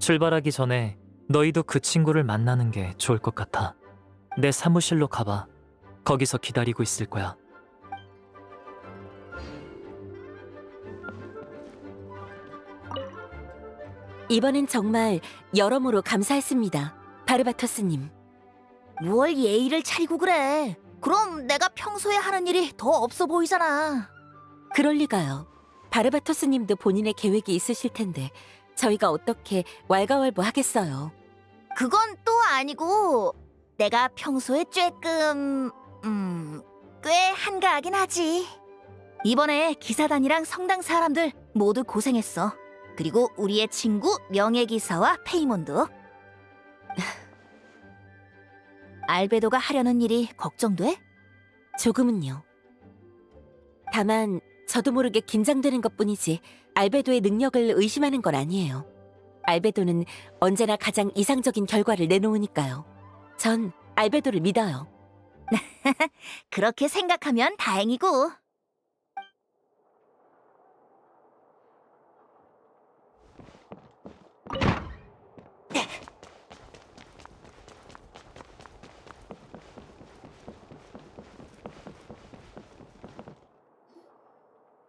출발하기 전에 너희도 그 친구를 만나는 게 좋을 것 같아. 내 사무실로 가봐. 거기서 기다리고 있을 거야. 이번엔 정말 여러모로 감사했습니다, 바르바토스님. 뭘 예의를 차리고 그래. 그럼 내가 평소에 하는 일이 더 없어 보이잖아. 그럴 리가요. 바르바토스님도 본인의 계획이 있으실 텐데 저희가 어떻게 왈가왈부하겠어요. 그건 또 아니고 내가 평소에 쬐끔 꽤 한가하긴 하지. 이번에 기사단이랑 성당 사람들 모두 고생했어. 그리고 우리의 친구 명예기사와 페이몬도. 알베도가 하려는 일이 걱정돼? 조금은요. 다만 저도 모르게 긴장되는 것뿐이지 알베도의 능력을 의심하는 건 아니에요. 알베도는 언제나 가장 이상적인 결과를 내놓으니까요. 전 알베도를 믿어요. 그렇게 생각하면 다행이고.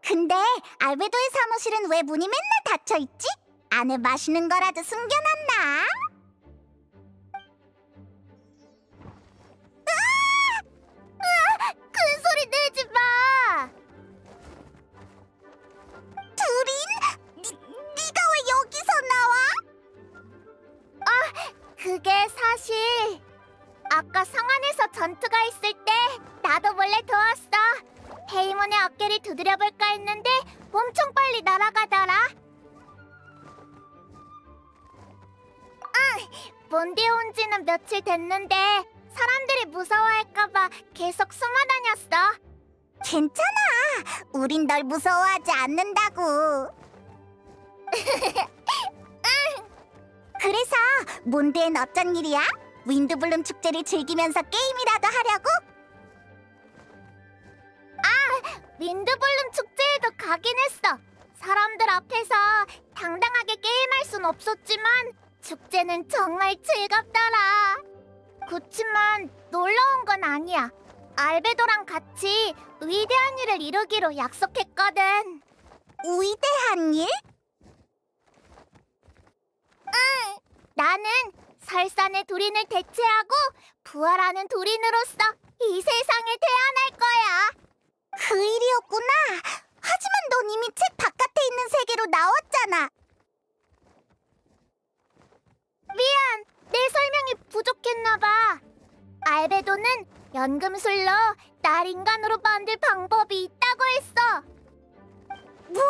근데 알베도의 사무실은 왜 문이 맨날 닫혀있지? 안에 맛있는 거라도 숨겨놨나? 큰 소리 내지 마! 두린? 네가 왜 여기서 나와? 그게 사실 아까 성 안에서 전투가 있을 때 나도 몰래 도왔어. 페이몬의 어깨를 두드려볼까 했는데 엄청 빨리 날아가더라. 몬디에 온 지는 며칠 됐는데 사람들이 무서워할까봐 계속 숨어 다녔어. 괜찮아. 우린 널 무서워하지 않는다고. 그래서 몬드엔 어쩐 일이야? 윈드블룸 축제를 즐기면서 게임이라도 하려고? 윈드블룸 축제에도 가긴 했어. 사람들 앞에서 당당하게 게임할 순 없었지만 축제는 정말 즐겁더라. 그치만 놀러 온 건 아니야. 알베도랑 같이 위대한 일을 이루기로 약속했거든. 위대한 일? 응, 나는 설산의 두린을 대체하고 부활하는 두린으로서 이 세상에 태어날 거야. 그 일이었구나. 하지만 넌 이미 책 바깥에 있는 세계로 나왔잖아. 미안, 내 설명이 부족했나 봐. 알베도는 연금술로 날 인간으로 만들 방법이 있다고 했어. 뭐?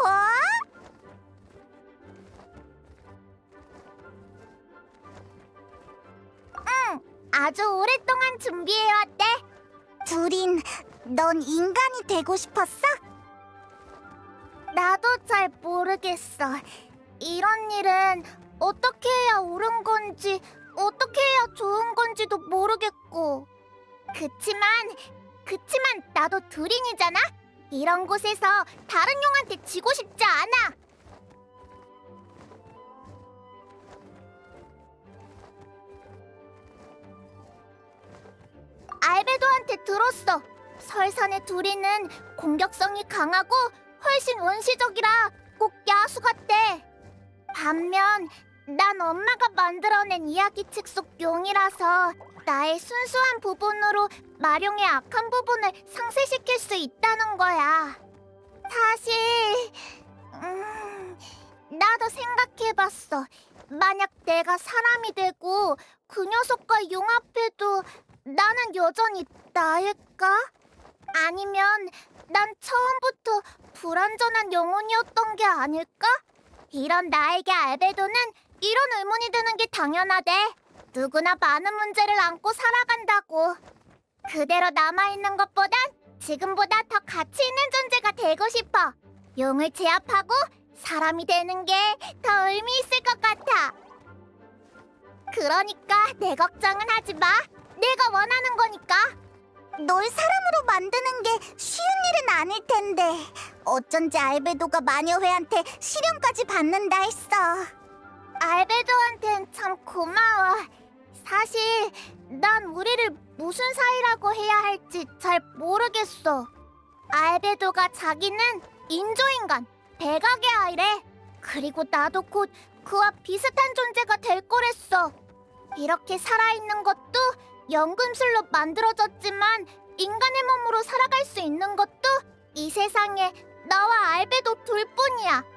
응, 아주 오랫동안 준비해왔대. 두린, 넌 인간이 되고 싶었어? 나도 잘 모르겠어. 이런 일은 어떻게 해야 옳은 건지, 어떻게 해야 좋은 건지도 모르겠고. 그치만 나도 두린이잖아? 이런 곳에서 다른 용한테 지고 싶지 않아. 알베도한테 들었어. 설산의 두리는 공격성이 강하고 훨씬 원시적이라 꼭 야수 같대. 반면 난 엄마가 만들어낸 이야기책 속 용이라서 나의 순수한 부분으로 마룡의 악한 부분을 상쇄시킬 수 있다는 거야. 사실 나도 생각해봤어. 만약 내가 사람이 되고 그 녀석과 용 앞에도 나는 여전히 나일까? 아니면 난 처음부터 불완전한 영혼이었던 게 아닐까? 이런 나에게 알베도는 이런 의문이 드는 게 당연하대. 누구나 많은 문제를 안고 살아간다고. 그대로 남아있는 것보단 지금보다 더 가치 있는 존재가 되고 싶어. 용을 제압하고 사람이 되는 게 더 의미 있을 것 같아. 그러니까 내 걱정은 하지 마. 내가 원하는 거니까. 널 사람으로 만드는 게 쉬운 일은 아닐 텐데 어쩐지 알베도가 마녀회한테 시련까지 받는다 했어. 알베도한텐 참 고마워. 사실 난 우리를 무슨 사이라고 해야 할지 잘 모르겠어. 알베도가 자기는 인조인간, 백악의 아이래. 그리고 나도 곧 그와 비슷한 존재가 될 거랬어. 이렇게 살아있는 것도 연금술로 만들어졌지만 인간의 몸으로 살아갈 수 있는 것도 이 세상에 나와 알베도 둘뿐이야.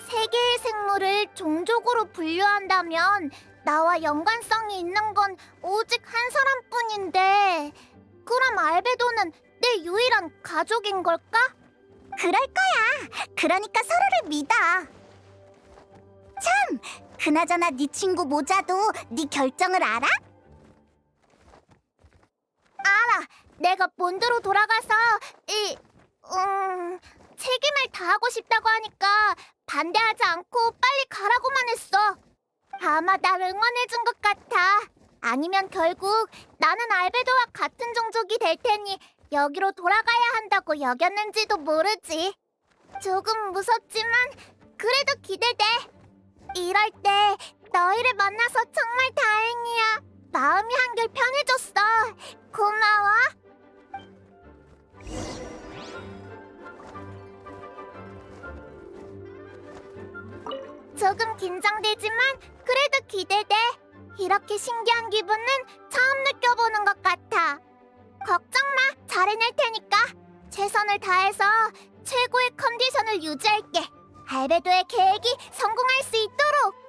세 개의 생물을 종족으로 분류한다면 나와 연관성이 있는 건 오직 한 사람뿐인데, 그럼 알베도는 내 유일한 가족인 걸까? 그럴 거야. 그러니까 서로를 믿어. 참, 그나저나 네 친구 모자도 네 결정을 알아? 알아. 내가 몬드로 돌아가서 책임을 다하고 싶다고 하니까 반대하지 않고 빨리 가라고만 했어. 아마 날 응원해준 것 같아. 아니면 결국 나는 알베도와 같은 종족이 될 테니 여기로 돌아가야 한다고 여겼는지도 모르지. 조금 무섭지만 그래도 기대돼. 이럴 때 너희를 만나서 정말 다행이야. 마음이 한결 편해졌어. 고마워. 조금 긴장되지만 그래도 기대돼. 이렇게 신기한 기분은 처음 느껴보는 것 같아. 걱정 마, 잘 해낼 테니까. 최선을 다해서 최고의 컨디션을 유지할게. 알베도의 계획이 성공할 수 있도록.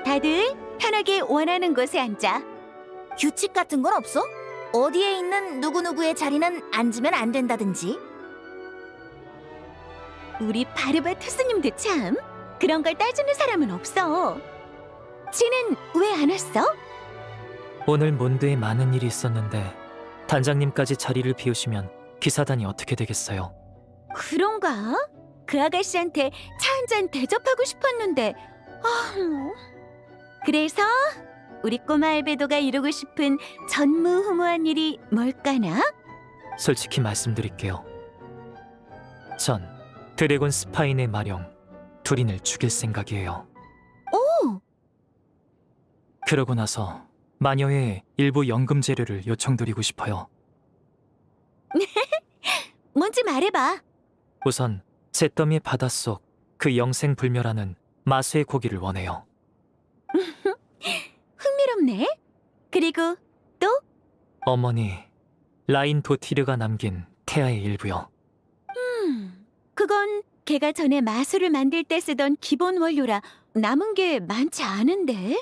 다들 편하게 원하는 곳에 앉아. 규칙 같은 건 없어? 어디에 있는 누구누구의 자리는 앉으면 안 된다든지? 우리 바르바투스님도 참 그런 걸 따지는 사람은 없어. 지는 왜 안 왔어? 오늘 몬드에 많은 일이 있었는데 단장님까지 자리를 비우시면 기사단이 어떻게 되겠어요? 그런가? 그 아가씨한테 차 한 잔 대접하고 싶었는데. 그래서 우리 꼬마 알베도가 이루고 싶은 전무후무한 일이 뭘까나? 솔직히 말씀드릴게요. 전 드래곤 스파인의 마령 두린을 죽일 생각이에요. 오! 그러고 나서 마녀의 일부 연금 재료를 요청드리고 싶어요. 뭔지 말해봐. 우선 잿더미 바닷속 그 영생불멸하는 마수의 고기를 원해요. 흥미롭네. 그리고 어머니 라인 도티르가 남긴 태아의 일부요. 그건 걔가 전에 마술을 만들 때 쓰던 기본 원료라 남은 게 많지 않은데?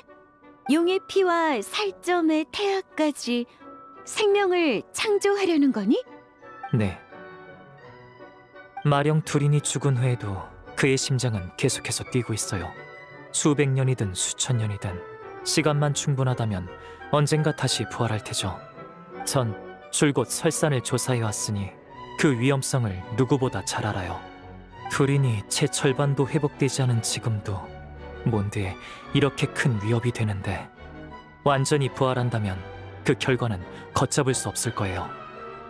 용의 피와 살점의 태아까지 생명을 창조하려는 거니? 네. 마령 두린이 죽은 후에도 그의 심장은 계속해서 뛰고 있어요. 수백 년이든 수천 년이든 시간만 충분하다면 언젠가 다시 부활할 테죠. 전 줄곧 설산을 조사해 왔으니 그 위험성을 누구보다 잘 알아요. 두린이 채 절반도 회복되지 않은 지금도 몬드에 이렇게 큰 위협이 되는데 완전히 부활한다면 그 결과는 걷잡을 수 없을 거예요.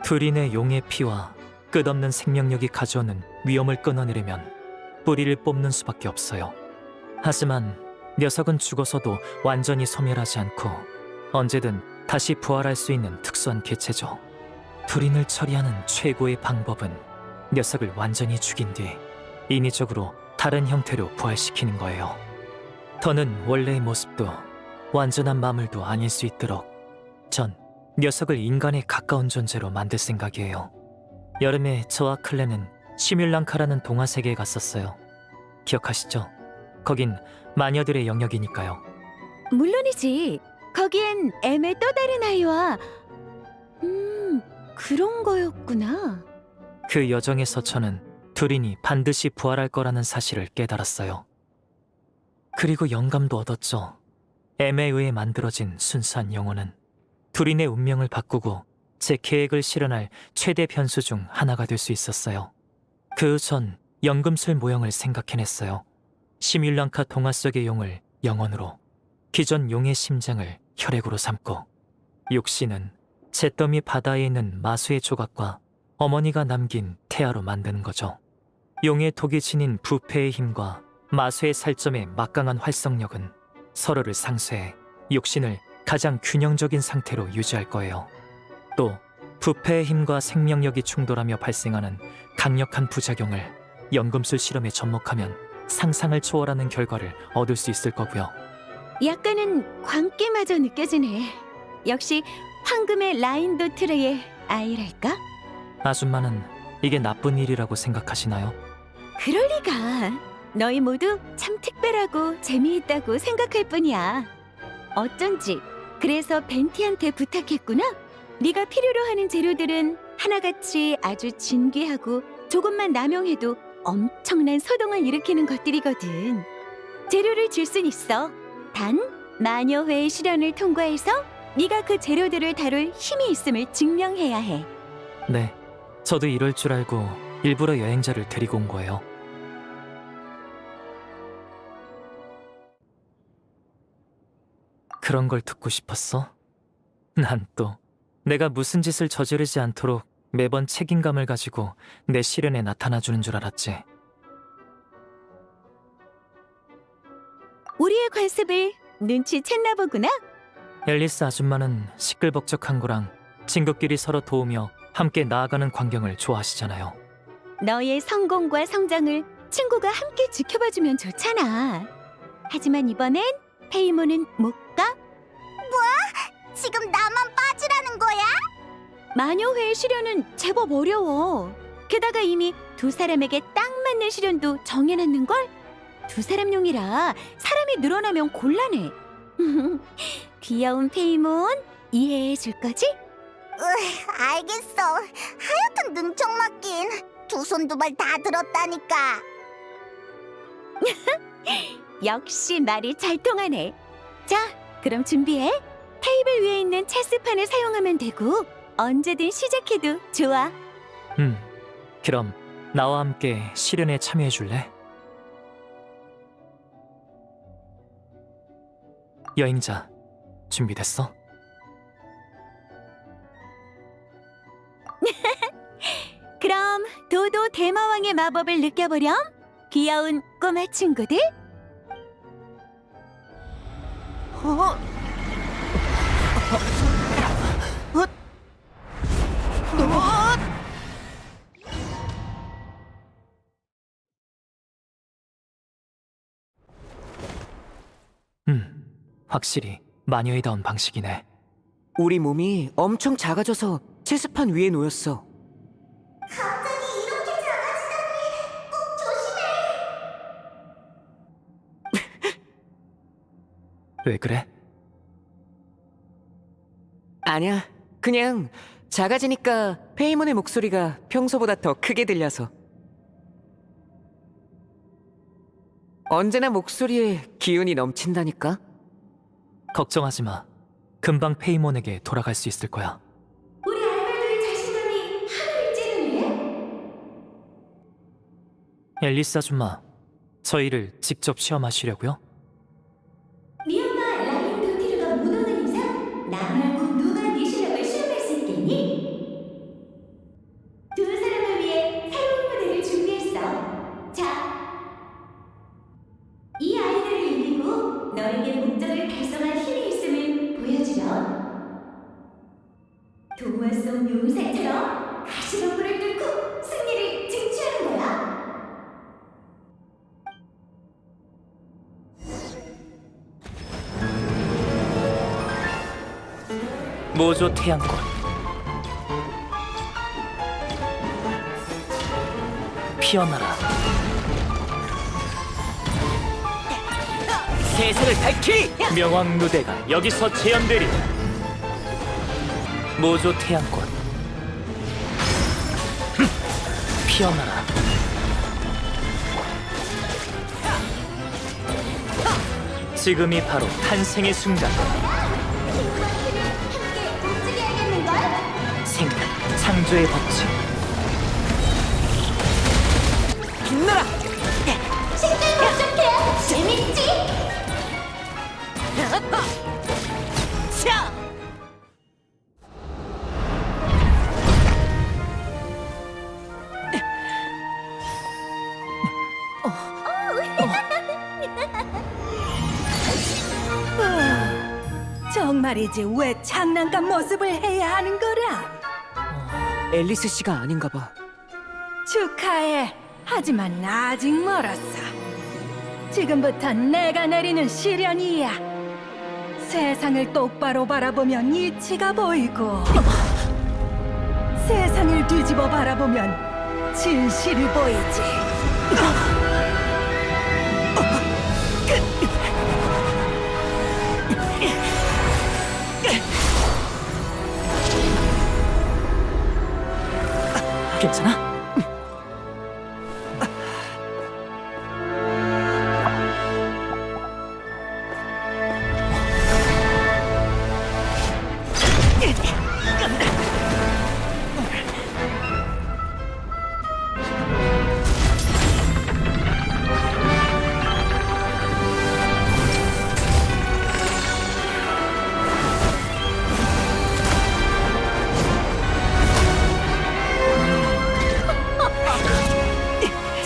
두린의 용의 피와 끝없는 생명력이 가져오는 위험을 끊어내려면 뿌리를 뽑는 수밖에 없어요. 하지만 녀석은 죽어서도 완전히 소멸하지 않고 언제든 다시 부활할 수 있는 특수한 개체죠. 두린을 처리하는 최고의 방법은 녀석을 완전히 죽인 뒤 인위적으로 다른 형태로 부활시키는 거예요. 더는 원래의 모습도 완전한 마물도 아닐 수 있도록 전 녀석을 인간에 가까운 존재로 만들 생각이에요. 여름에 저와 클레는 시뮬랑카라는 동화 세계에 갔었어요. 기억하시죠? 거긴 마녀들의 영역이니까요. 물론이지. 거기엔 M의 또 다른 아이와 그런 거였구나. 그 여정에서 저는 두린이 반드시 부활할 거라는 사실을 깨달았어요. 그리고 영감도 얻었죠. M에 의해 만들어진 순수한 영혼은 두린의 운명을 바꾸고 제 계획을 실현할 최대 변수 중 하나가 될 수 있었어요. 그 전 연금술 모형을 생각해냈어요. 시뮬랑카 동화 속의 용을 영혼으로, 기존 용의 심장을 혈액으로 삼고, 육신은 잿더미 바다에 있는 마수의 조각과 어머니가 남긴 태아로 만드는 거죠. 용의 독이 지닌 부패의 힘과 마수의 살점의 막강한 활성력은 서로를 상쇄해 육신을 가장 균형적인 상태로 유지할 거예요. 또 부패의 힘과 생명력이 충돌하며 발생하는 강력한 부작용을 연금술 실험에 접목하면 상상을 초월하는 결과를 얻을 수 있을 거고요. 약간은 광기마저 느껴지네. 역시 황금의 라인도트르의 아이랄까? 아줌마는 이게 나쁜 일이라고 생각하시나요? 그럴 리가. 너희 모두 참 특별하고 재미있다고 생각할 뿐이야. 어쩐지 그래서 벤티한테 부탁했구나. 네가 필요로 하는 재료들은 하나같이 아주 진귀하고 조금만 남용해도 엄청난 소동을 일으키는 것들이거든. 재료를 줄 순 있어. 단 마녀회의 시련을 통과해서 네가 그 재료들을 다룰 힘이 있음을 증명해야 해. 네, 저도 이럴 줄 알고 일부러 여행자를 데리고 온 거예요. 그런 걸 듣고 싶었어? 난 또 내가 무슨 짓을 저지르지 않도록 매번 책임감을 가지고 내 시련에 나타나주는 줄 알았지. 우리의 관습을 눈치챘나 보구나. 앨리스 아줌마는 시끌벅적한 거랑 친구끼리 서로 도우며 함께 나아가는 광경을 좋아하시잖아요. 너의 성공과 성장을 친구가 함께 지켜봐주면 좋잖아. 하지만 이번엔 페이몬은 못 가. 지금 나만 빠지라는 거야? 마녀회의 시련은 제법 어려워. 게다가 이미 두 사람에게 딱 맞는 시련도 정해놨는걸? 두 사람용이라 사람이 늘어나면 곤란해. 귀여운 페이몬 이해해 줄 거지? 알겠어. 하여튼 능청 맞긴. 두 손 두 발 다 들었다니까. 역시 말이 잘 통하네. 자, 그럼 준비해. 테이블 위에 있는 체스판을 사용하면 되고 언제든 시작해도 좋아. 그럼 나와 함께 시련에 참여해 줄래? 여행자, 준비됐어? 그럼 도도 대마왕의 마법을 느껴보렴. 귀여운 꼬마 친구들. 확실히 마녀이다운 방식이네. 우리 몸이 엄청 작아져서 체스판 위에 놓였어. 갑자기 이렇게 작아지다니. 꼭 조심해. 왜 그래? 아냐, 그냥 작아지니까 페이몬의 목소리가 평소보다 더 크게 들려서. 언제나 목소리에 기운이 넘친다니까? 걱정하지 마. 금방 페이몬에게 돌아갈 수 있을 거야. 우리 알바들의 자신감이 하늘을 찌르네. 앨리스 아줌마, 저희를 직접 시험하시려고요? 미엄마 라인도티르가 못 오는 이상 나 말고 누가 네 실력을 시험할 수 있겠니? 두 사람을 위해 새로운 무대를 준비했어. 자, 이 아이들을 이기고 너에게 목적을 달성할 힘이 있음을 보여주렴. 동화 속 용사처럼 가시덤불을 뚫고 승리를 쟁취하는 거야. 모조 태양꽃. 피어나라. 세상을 밝히리! 명왕 누대가 여기서 재현되리. 모조 태양꽃. 피어나라. 지금이 바로 탄생의 순간. 생각, 창조의 법칙. 빛나라! 재밌지? 자! 정말이지 왜 장난감 모습을 해야 하는 거라? 앨리스 씨가 아닌가 봐. 축하해. 하지만 아직 멀었어. 지금부터 내가 내리는 시련이야. 세상을 똑바로 바라보면 이치가 보이고 세상을 뒤집어 바라보면 진실이 보이지. 괜찮아?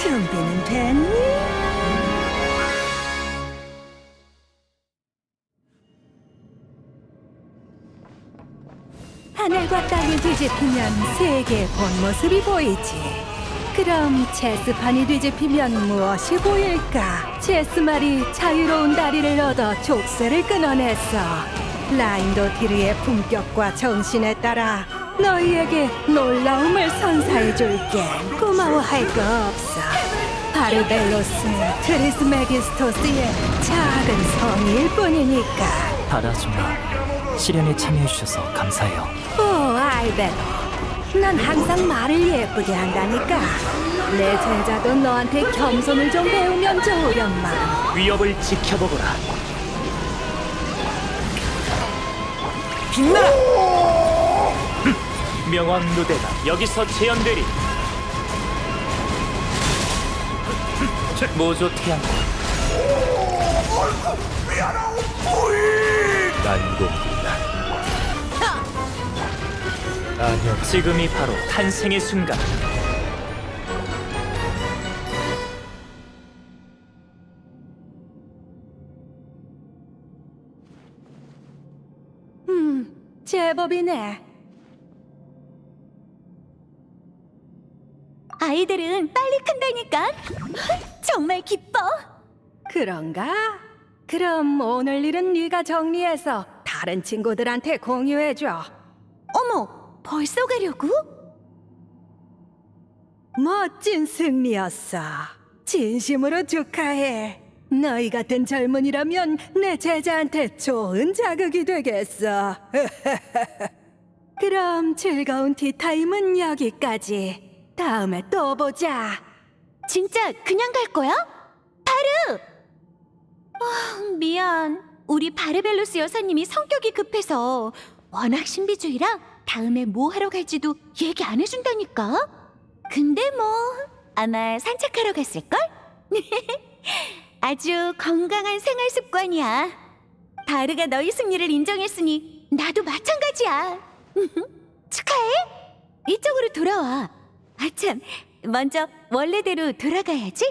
준비는 됐니? 하늘과 땅을 뒤집히면 세계의 본 모습이 보이지. 그럼 체스판이 뒤집히면 무엇이 보일까? 체스말이 자유로운 다리를 얻어 족쇄를 끊어냈어. 라인도티르의 품격과 정신에 따라 너희에게 놀라움을 선사해줄게. 고마워할 거 없어. 바르벨로스 트리스메기스토스의 작은 성의일 뿐이니까. 바다 아줌마, 시련에 참여해주셔서 감사해요. 오, 알베로. 난 항상 말을 예쁘게 한다니까. 내 제자도 너한테 겸손을 좀 배우면 좋으련만. 위협을 지켜보거라. 빛나라! 명왕 누대가 여기서 재현되리. 모조 태양꽃. 난공이다. 아니요, 지금이 바로 탄생의 순간. 제법이네. 아이들은 빨리 큰다니까. 정말 기뻐. 그런가? 그럼 오늘 일은 네가 정리해서 다른 친구들한테 공유해줘. 어머, 벌써 가려고? 멋진 승리였어. 진심으로 축하해. 너희 같은 젊은이라면 내 제자한테 좋은 자극이 되겠어. 그럼 즐거운 티타임은 여기까지. 다음에 또 보자. 진짜 그냥 갈 거야? 바르! 미안. 우리 바르벨로스 여사님이 성격이 급해서 워낙 신비주의라 다음에 뭐 하러 갈지도 얘기 안 해준다니까. 근데 뭐 아마 산책하러 갔을걸? 아주 건강한 생활 습관이야. 바르가 너희 승리를 인정했으니 나도 마찬가지야. 축하해. 이쪽으로 돌아와. 아참, 먼저 원래대로 돌아가야지.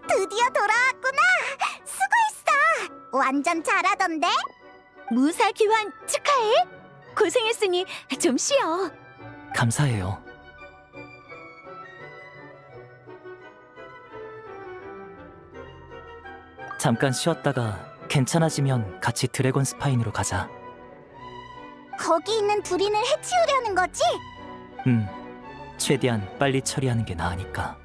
드디어 돌아왔구나. 수고했어. 완전 잘하던데? 무사 귀환 축하해. 고생했으니 좀 쉬어. 감사해요. 잠깐 쉬었다가 괜찮아지면 같이 드래곤 스파인으로 가자. 거기 있는 두린을 해치우려는 거지? 최대한 빨리 처리하는 게 나으니까.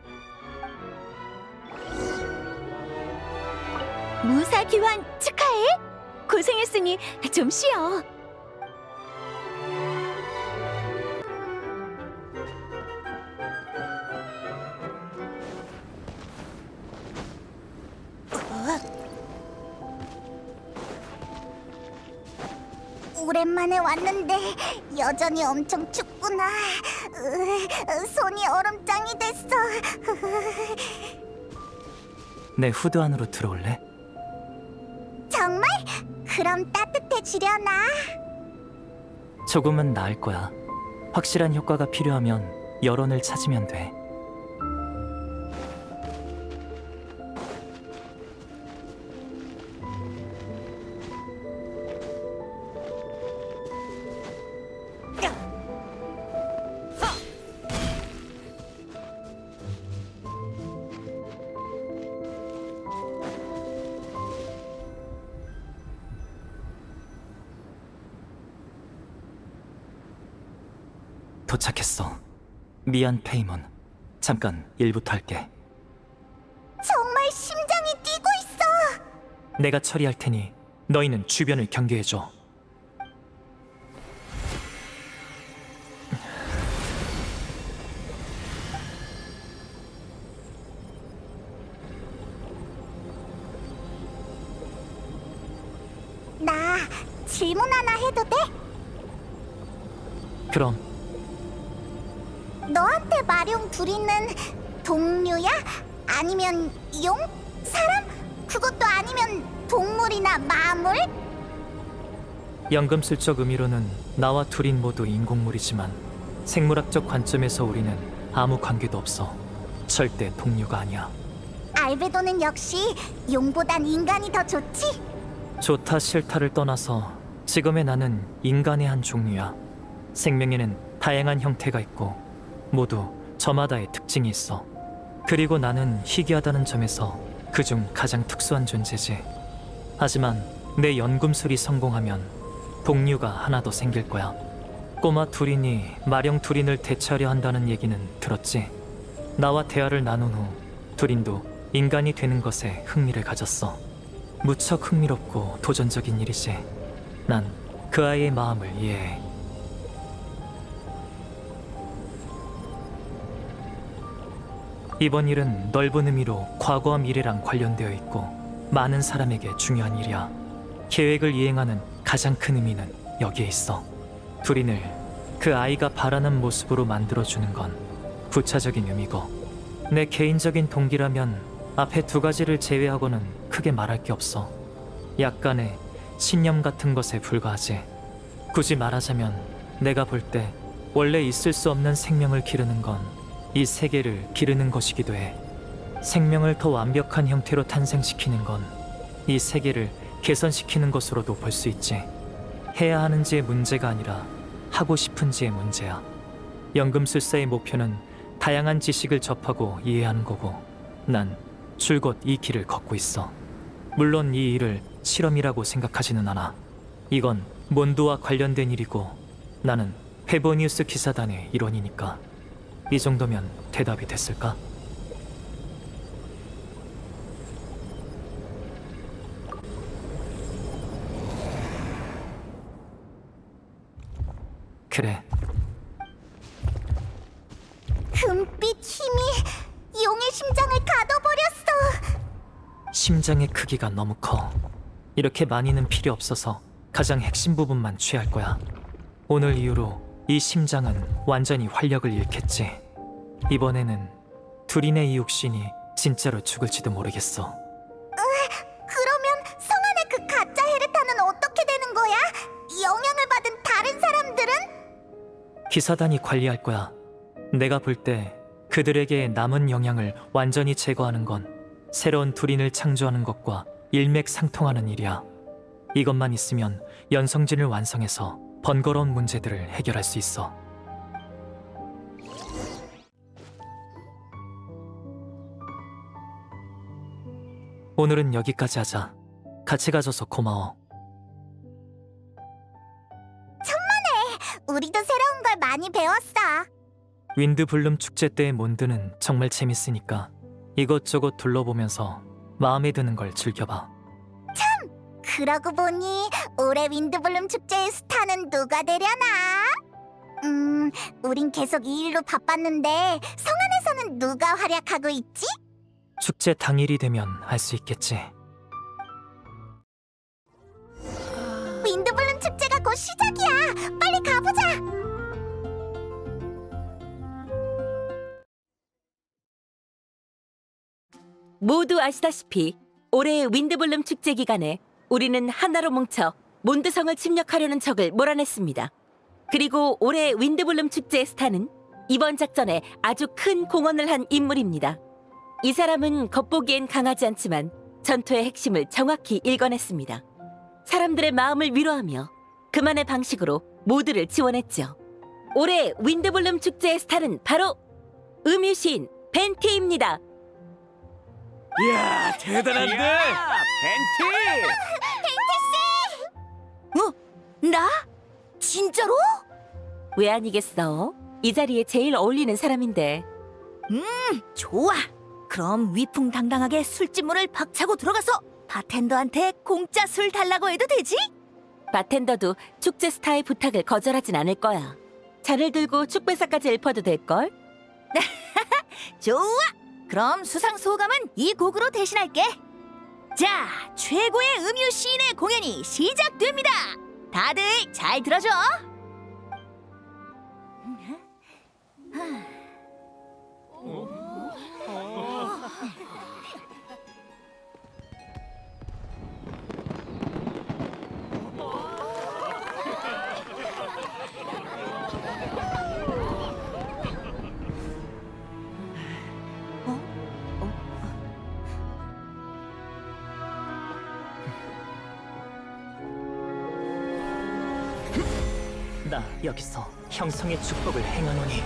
무사 귀환 축하해. 고생했으니 좀 쉬어. 오랜만에 왔는데 여전히 엄청 춥구나. 손이 얼음장이 됐어. 내 후드 안으로 들어올래? 정말? 그럼 따뜻해지려나? 조금은 나을 거야. 확실한 효과가 필요하면 여론을 찾으면 돼. 도착했어. 미안, 페이몬. 잠깐 일부터 할게. 정말 심장이 뛰고 있어. 내가 처리할 테니 너희는 주변을 경계해줘. 나 질문 하나 해도 돼? 그럼 너한테 마룡 두리는 동료야? 아니면 용? 사람? 그것도 아니면 동물이나 마물? 연금술적 의미로는 나와 둘인 모두 인공물이지만 생물학적 관점에서 우리는 아무 관계도 없어. 절대 동료가 아니야. 알베도는 역시 용보단 인간이 더 좋지? 좋다 싫다를 떠나서 지금의 나는 인간의 한 종류야. 생명에는 다양한 형태가 있고 모두 저마다의 특징이 있어. 그리고 나는 희귀하다는 점에서 그중 가장 특수한 존재지. 하지만 내 연금술이 성공하면 동료가 하나 더 생길 거야. 꼬마 두린이 마령 두린을 대체하려 한다는 얘기는 들었지? 나와 대화를 나눈 후 두린도 인간이 되는 것에 흥미를 가졌어. 무척 흥미롭고 도전적인 일이지. 난 그 아이의 마음을 이해해. 이번 일은 넓은 의미로 과거와 미래랑 관련되어 있고 많은 사람에게 중요한 일이야. 계획을 이행하는 가장 큰 의미는 여기에 있어. 두린을 그 아이가 바라는 모습으로 만들어주는 건 부차적인 의미고, 내 개인적인 동기라면 앞에 두 가지를 제외하고는 크게 말할 게 없어. 약간의 신념 같은 것에 불과하지. 굳이 말하자면 내가 볼 때 원래 있을 수 없는 생명을 기르는 건 이 세계를 기르는 것이기도 해. 생명을 더 완벽한 형태로 탄생시키는 건 이 세계를 개선시키는 것으로도 볼 수 있지. 해야 하는지의 문제가 아니라 하고 싶은지의 문제야. 연금술사의 목표는 다양한 지식을 접하고 이해하는 거고, 난 줄곧 이 길을 걷고 있어. 물론 이 일을 실험이라고 생각하지는 않아. 이건 몬드와 관련된 일이고 나는 페보니우스 기사단의 일원이니까. 이 정도면 대답이 됐을까? 그래, 금빛 힘이 용의 심장을 가둬버렸어. 심장의 크기가 너무 커. 이렇게 많이는 필요 없어서 가장 핵심 부분만 취할 거야. 오늘 이후로 이 심장은 완전히 활력을 잃겠지. 이번에는 두린의 이 육신이 진짜로 죽을지도 모르겠어. 그러면 성 안의 그 가짜 헤르타는 어떻게 되는 거야? 영향을 받은 다른 사람들은? 기사단이 관리할 거야. 내가 볼 때 그들에게 남은 영향을 완전히 제거하는 건 새로운 두린을 창조하는 것과 일맥상통하는 일이야. 이것만 있으면 연성진을 완성해서 번거로운 문제들을 해결할 수 있어. 오늘은 여기까지 하자. 같이 가줘서 고마워. 우리도 새로운 걸 많이 배웠어. 윈드블룸 축제 때의 몬드는 정말 재밌으니까 이것저것 둘러보면서 마음에 드는 걸 즐겨봐. 그러고 보니 올해 윈드블룸 축제의 스타는 누가 되려나? 우린 계속 이 일로 바빴는데 성 안에서는 누가 활약하고 있지? 축제 당일이 되면 알 수 있겠지. 윈드블룸 축제가 곧 시작이야. 빨리 가보자. 모두 아시다시피 올해의 윈드블룸 축제 기간에 우리는 하나로 뭉쳐 몬드성을 침략하려는 적을 몰아냈습니다. 그리고 올해 윈드블룸 축제의 스타는 이번 작전에 아주 큰 공헌을 한 인물입니다. 이 사람은 겉보기엔 강하지 않지만 전투의 핵심을 정확히 읽어냈습니다. 사람들의 마음을 위로하며 그만의 방식으로 모두를 지원했죠. 올해 윈드블룸 축제의 스타는 바로 음유시인 벤티입니다. 이야, 대단한데? 벤티! 나? 진짜로? 왜 아니겠어? 이 자리에 제일 어울리는 사람인데. 좋아. 그럼 위풍당당하게 술집문을 박차고 들어가서 바텐더한테 공짜 술 달라고 해도 되지? 바텐더도 축제 스타의 부탁을 거절하진 않을 거야. 잔을 들고 축배사까지 읊어도 될걸? 좋아. 그럼 수상 소감은 이 곡으로 대신할게. 자, 최고의 음유 시인의 공연이 시작됩니다. 다들 잘 들어줘. 나 여기서 형성의 축복을 행하노니.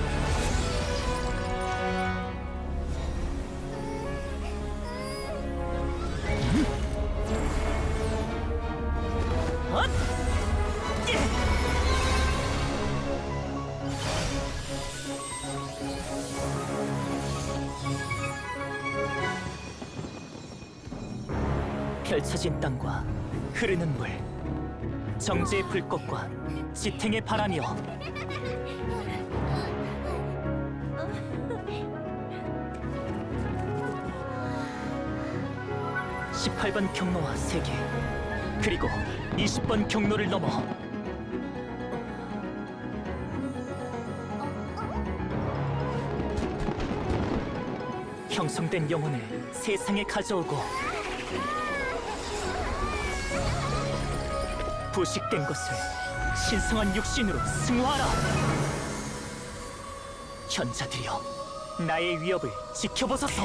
펼쳐진 땅과 흐르는 물, 정제의 불꽃과 지탱의 바람이여, 18번 경로와 세계, 그리고 20번 경로를 넘어 형성된 영혼을 세상에 가져오고 부식된 것을 신성한 육신으로 승화하라. 현자들이여, 나의 위협을 지켜보소서.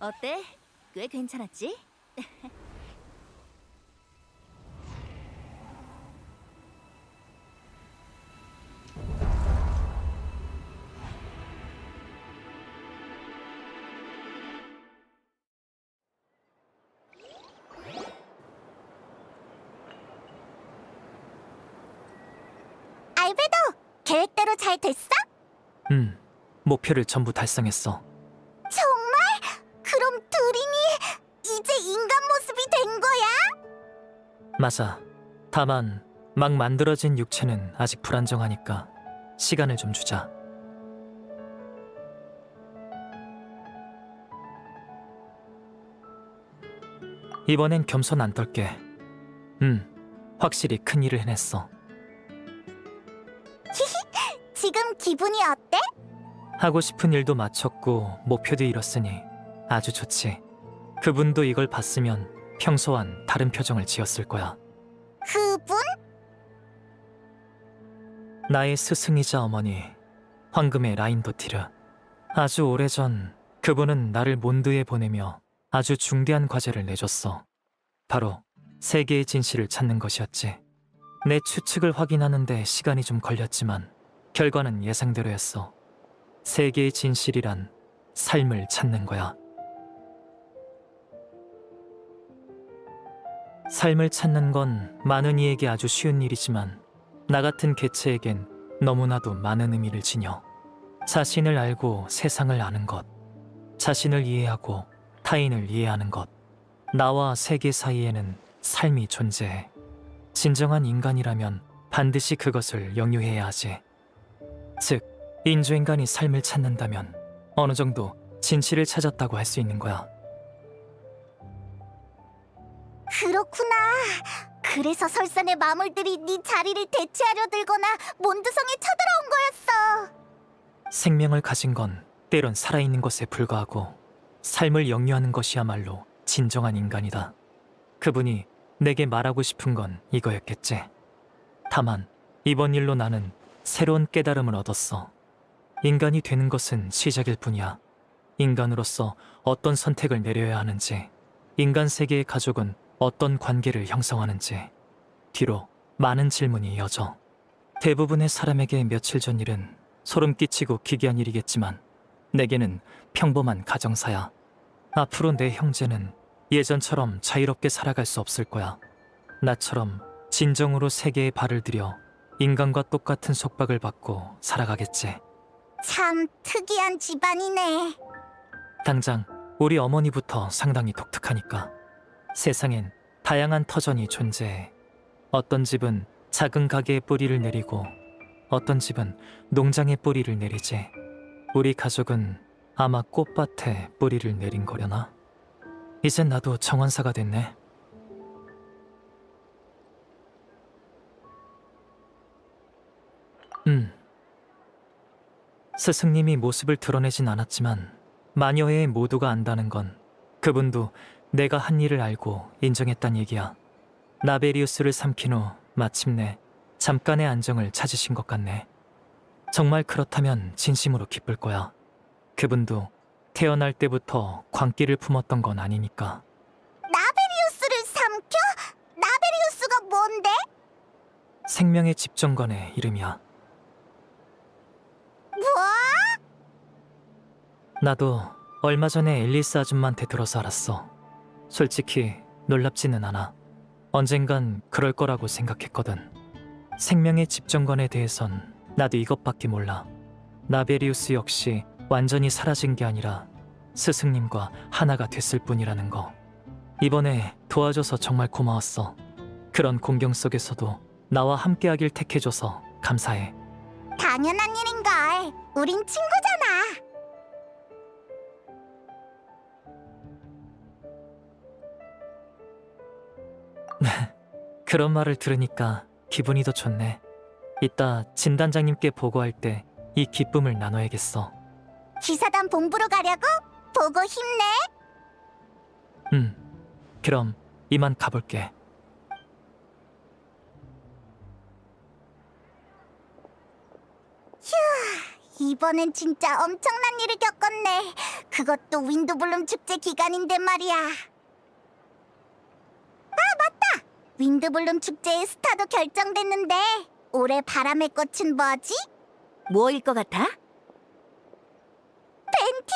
어때? 꽤 괜찮았지? 알베도, 계획대로 잘 됐어? 목표를 전부 달성했어. 정말? 그럼 두린이 이제 인간 모습이 된 거야? 맞아. 다만 막 만들어진 육체는 아직 불안정하니까 시간을 좀 주자. 이번엔 겸손 안 떨게. 확실히 큰 일을 해냈어. 지금 기분이 어때? 하고 싶은 일도 마쳤고 목표도 이뤘으니 아주 좋지. 그분도 이걸 봤으면 평소와는 다른 표정을 지었을 거야. 그분? 나의 스승이자 어머니, 황금의 라인도티르. 아주 오래전 그분은 나를 몬드에 보내며 아주 중대한 과제를 내줬어. 바로 세계의 진실을 찾는 것이었지. 내 추측을 확인하는데 시간이 좀 걸렸지만 결과는 예상대로였어. 세계의 진실이란 삶을 찾는 거야. 삶을 찾는 건 많은 이에게 아주 쉬운 일이지만 나 같은 개체에겐 너무나도 많은 의미를 지녀. 자신을 알고 세상을 아는 것, 자신을 이해하고 타인을 이해하는 것, 나와 세계 사이에는 삶이 존재해. 진정한 인간이라면 반드시 그것을 영유해야 하지. 즉, 인조인간이 삶을 찾는다면 어느 정도 진실을 찾았다고 할 수 있는 거야. 그렇구나. 그래서 설산의 마물들이 네 자리를 대체하려 들거나 몬드성에 쳐들어온 거였어. 생명을 가진 건 때론 살아있는 것에 불과하고 삶을 영유하는 것이야말로 진정한 인간이다. 그분이 내게 말하고 싶은 건 이거였겠지. 다만 이번 일로 나는 새로운 깨달음을 얻었어. 인간이 되는 것은 시작일 뿐이야. 인간으로서 어떤 선택을 내려야 하는지, 인간 세계의 가족은 어떤 관계를 형성하는지, 뒤로 많은 질문이 이어져. 대부분의 사람에게 며칠 전 일은 소름 끼치고 기괴한 일이겠지만 내게는 평범한 가정사야. 앞으로 내 형제는 예전처럼 자유롭게 살아갈 수 없을 거야. 나처럼 진정으로 세계에 발을 들여 인간과 똑같은 속박을 받고 살아가겠지. 참 특이한 집안이네. 당장 우리 어머니부터 상당히 독특하니까. 세상엔 다양한 터전이 존재해. 어떤 집은 작은 가게에 뿌리를 내리고 어떤 집은 농장에 뿌리를 내리지. 우리 가족은 아마 꽃밭에 뿌리를 내린 거려나? 이젠 나도 정원사가 됐네. 스승님이 모습을 드러내진 않았지만 마녀의 모두가 안다는 건 그분도 내가 한 일을 알고 인정했단 얘기야. 나베리우스를 삼킨 후 마침내 잠깐의 안정을 찾으신 것 같네. 정말 그렇다면 진심으로 기쁠 거야. 그분도 태어날 때부터 광기를 품었던 건 아니니까. 나베리우스를 삼켜? 나베리우스가 뭔데? 생명의 집정관의 이름이야. 뭐? 나도 얼마 전에 앨리스 아줌마한테 들어서 알았어. 솔직히 놀랍지는 않아. 언젠간 그럴 거라고 생각했거든. 생명의 집정관에 대해선 나도 이것밖에 몰라. 나베리우스 역시 완전히 사라진 게 아니라 스승님과 하나가 됐을 뿐이라는 거. 이번에 도와줘서 정말 고마웠어. 그런 공경 속에서도 나와 함께하길 택해줘서 감사해. 당연한 일인걸. 우린 친구잖아. 그런 말을 들으니까 기분이 더 좋네. 이따 진단장님께 보고할 때 이 기쁨을 나눠야겠어. 기사단 본부로 가려고? 보고 힘내. 그럼 이만 가볼게. 이번엔 진짜 엄청난 일을 겪었네. 그것도 윈드블룸 축제 기간인데 말이야. 아, 맞다! 윈드블룸 축제의 스타도 결정됐는데 올해 바람의 꽃은 뭐지? 뭐일 것 같아? 벤티!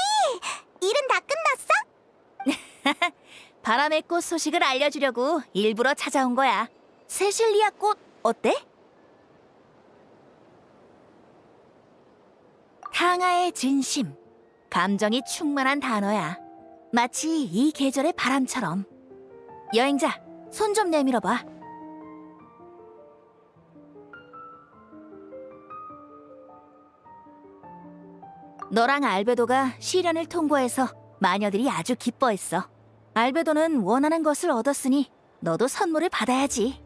일은 다 끝났어? 바람의 꽃 소식을 알려주려고 일부러 찾아온 거야. 세실리아 꽃 어때? 탕아의 진심, 감정이 충만한 단어야. 마치 이 계절의 바람처럼. 여행자, 손 좀 내밀어봐. 너랑 알베도가 시련을 통과해서 마녀들이 아주 기뻐했어. 알베도는 원하는 것을 얻었으니 너도 선물을 받아야지.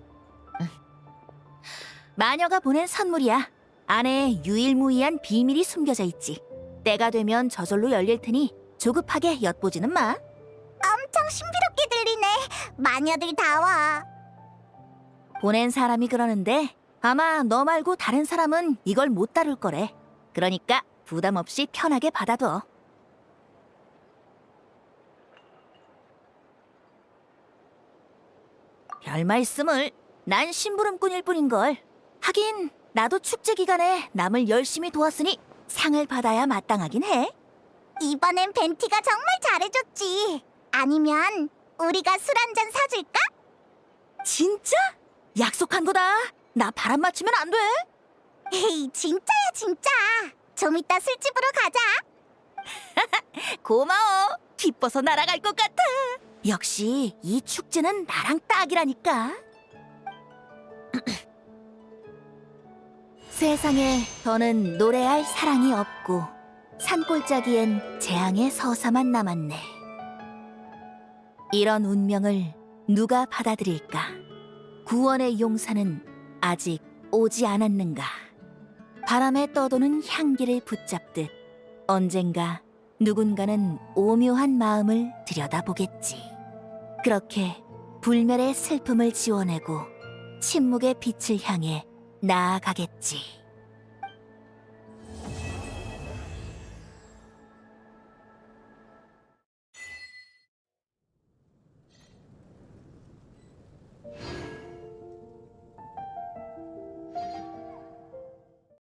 마녀가 보낸 선물이야. 안에 유일무이한 비밀이 숨겨져 있지. 때가 되면 저절로 열릴 테니 조급하게 엿보지는 마. 엄청 엄청 신비롭게 들리네. 마녀들 다 와. 보낸 사람이 그러는데 아마 너 말고 다른 사람은 이걸 못 다룰 거래. 그러니까 부담 없이 편하게 받아둬. 별 말씀을. 난 심부름꾼일 뿐인걸. 하긴 나도 축제 기간에 남을 열심히 도왔으니 상을 받아야 마땅하긴 해. 이번엔 벤티가 정말 잘해줬지. 아니면 우리가 술 한 잔 사줄까? 진짜? 약속한 거다. 나 바람 맞추면 안 돼. 에이, 진짜야 진짜. 좀 이따 술집으로 가자. 고마워. 기뻐서 날아갈 것 같아. 역시 이 축제는 나랑 딱이라니까. 세상에 더는 노래할 사랑이 없고 산골짜기엔 재앙의 서사만 남았네. 이런 운명을 누가 받아들일까? 구원의 용사는 아직 오지 않았는가? 바람에 떠도는 향기를 붙잡듯 언젠가 누군가는 오묘한 마음을 들여다보겠지. 그렇게 불멸의 슬픔을 지워내고 침묵의 빛을 향해 나아가겠지.